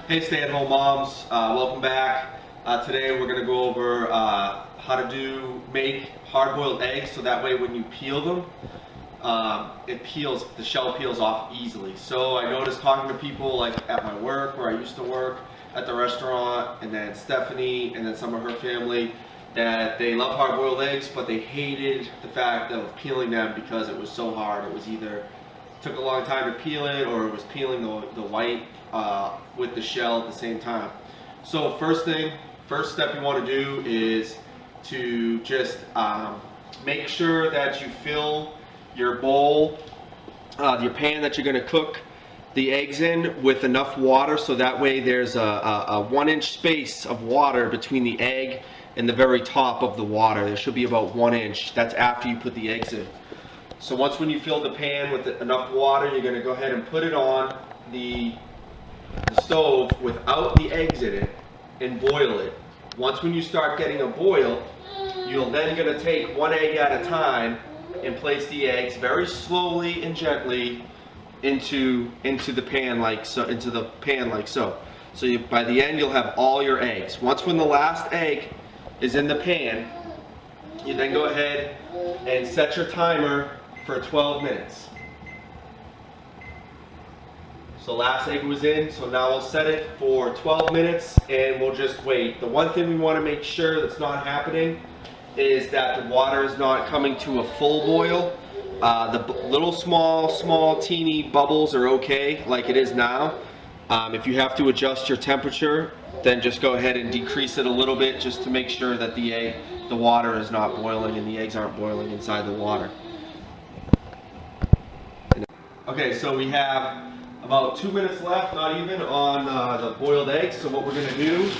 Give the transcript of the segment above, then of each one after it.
Hey stay-at-home moms, welcome back. Today we're going to go over how to make hard-boiled eggs so that way when you peel them, the shell peels off easily. So I noticed talking to people like at my work, where I used to work, at the restaurant, and then Stephanie and then some of her family, that they love hard-boiled eggs, but they hated the fact of peeling them because it was so hard. It was either took a long time to peel it, or it was peeling the white with the shell at the same time. So first step you want to do is to just make sure that you fill your bowl, your pan that you're going to cook the eggs in, with enough water, so that way there's a 1-inch space of water between the egg and the very top of the water. There should be about 1 inch. That's after you put the eggs in. So when you fill the pan with enough water, you're going to go ahead and put it on the stove without the eggs in it and boil it. When you start getting a boil, you're then going to take one egg at a time and place the eggs very slowly and gently into the pan like so. So by the end you'll have all your eggs. When the last egg is in the pan, you then go ahead and set your timer for 12 minutes. So last egg was in, so now we'll set it for 12 minutes and we'll just wait. The one thing we want to make sure that's not happening is that the water is not coming to a full boil. The little small teeny bubbles are okay, like it is now. If you have to adjust your temperature, then just go ahead and decrease it a little bit, just to make sure that the water is not boiling and the eggs aren't boiling inside the water. Okay, so we have about 2 minutes left, not even, on the boiled eggs. So what we're going to do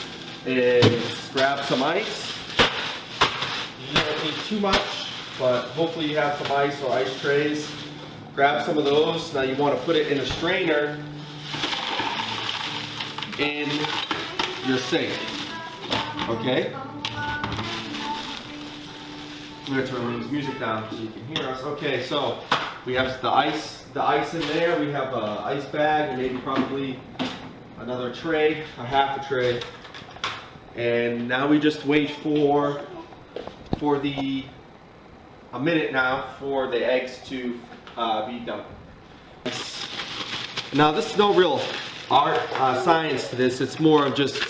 is grab some ice. You don't need too much, but hopefully you have some ice or ice trays. Grab some of those. Now you want to put it in a strainer in your sink. Okay? I'm going to turn Lynn's music down so you can hear us. Okay, so we have the ice in there. We have an ice bag and maybe probably another tray, a half a tray. And now we just wait for a minute now for the eggs to be done. Now this is no real art, science to this. It's more of just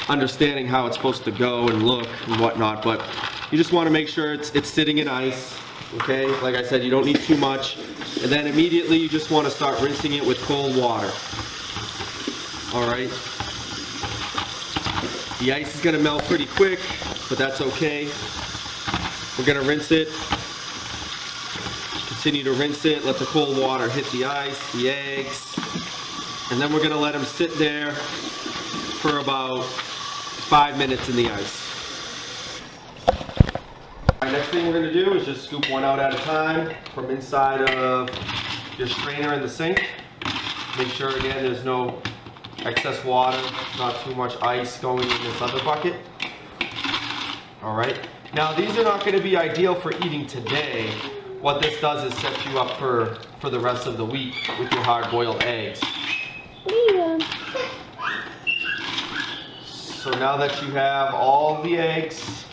understanding how it's supposed to go and look and whatnot. But you just want to make sure it's sitting in ice. Okay, like I said, you don't need too much. And then immediately you just want to start rinsing it with cold water. Alright. The ice is going to melt pretty quick, but that's okay. We're going to rinse it. Continue to rinse it. Let the cold water hit the ice, the eggs. And then we're going to let them sit there for about 5 minutes in the ice. Next thing we're going to do is just scoop one out at a time from inside of your strainer in the sink. Make sure again there's no excess water, not too much ice going in this other bucket. Alright, now these are not going to be ideal for eating today. What this does is set you up for the rest of the week with your hard-boiled eggs. So now that you have all the eggs,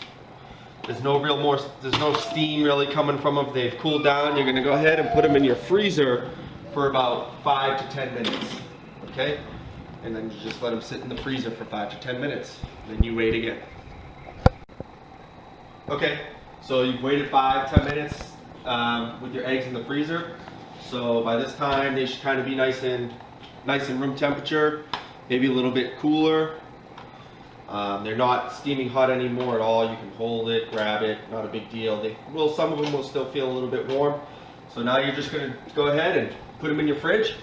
there's no steam really coming from them. They've cooled down. You're going to go ahead and put them in your freezer for about 5 to 10 minutes. Okay? And then you just let them sit in the freezer for 5 to 10 minutes. Then you wait again. Okay, so you've waited 5-10 minutes with your eggs in the freezer. So by this time they should kind of be nice and room temperature, maybe a little bit cooler. They're not steaming hot anymore at all. You can hold it, grab it, not a big deal. Some of them will still feel a little bit warm. So now you're just going to go ahead and put them in your fridge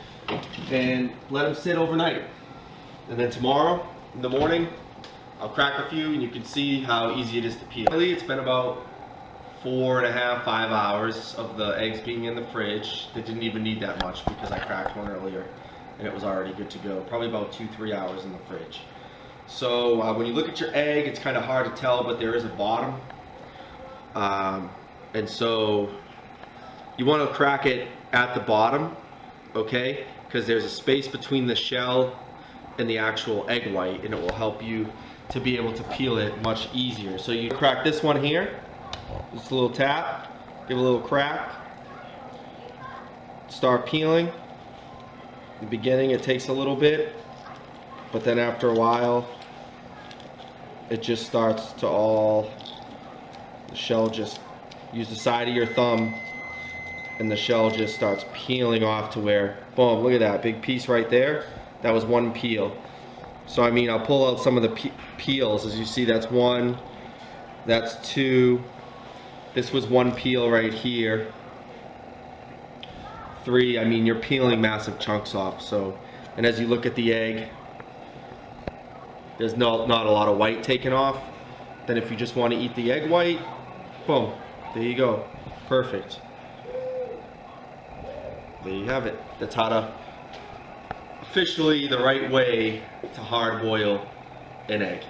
and let them sit overnight. And then tomorrow in the morning, I'll crack a few and you can see how easy it is to peel. It's been about 4.5–5 hours of the eggs being in the fridge. They didn't even need that much because I cracked one earlier and it was already good to go. Probably about 2–3 hours in the fridge. So when you look at your egg, it's kind of hard to tell, but there is a bottom. And so you want to crack it at the bottom, okay? Because there's a space between the shell in the actual egg white, and it will help you to be able to peel it much easier. So you crack this one here, just a little tap, give it a little crack, start peeling. In the beginning it takes a little bit, but then after a while it just starts to the shell just, use the side of your thumb and the shell just starts peeling off to where, boom, look at that big piece right there. That was one peel. So I mean, I'll pull out some of the peels. As you see, that's one, that's two, this was one peel right here, three. I mean, you're peeling massive chunks off. So, and as you look at the egg, there's not a lot of white taken off. Then if you just want to eat the egg white, boom, there you go, perfect. There you have it. That's how to, officially the right way to hard boil an egg.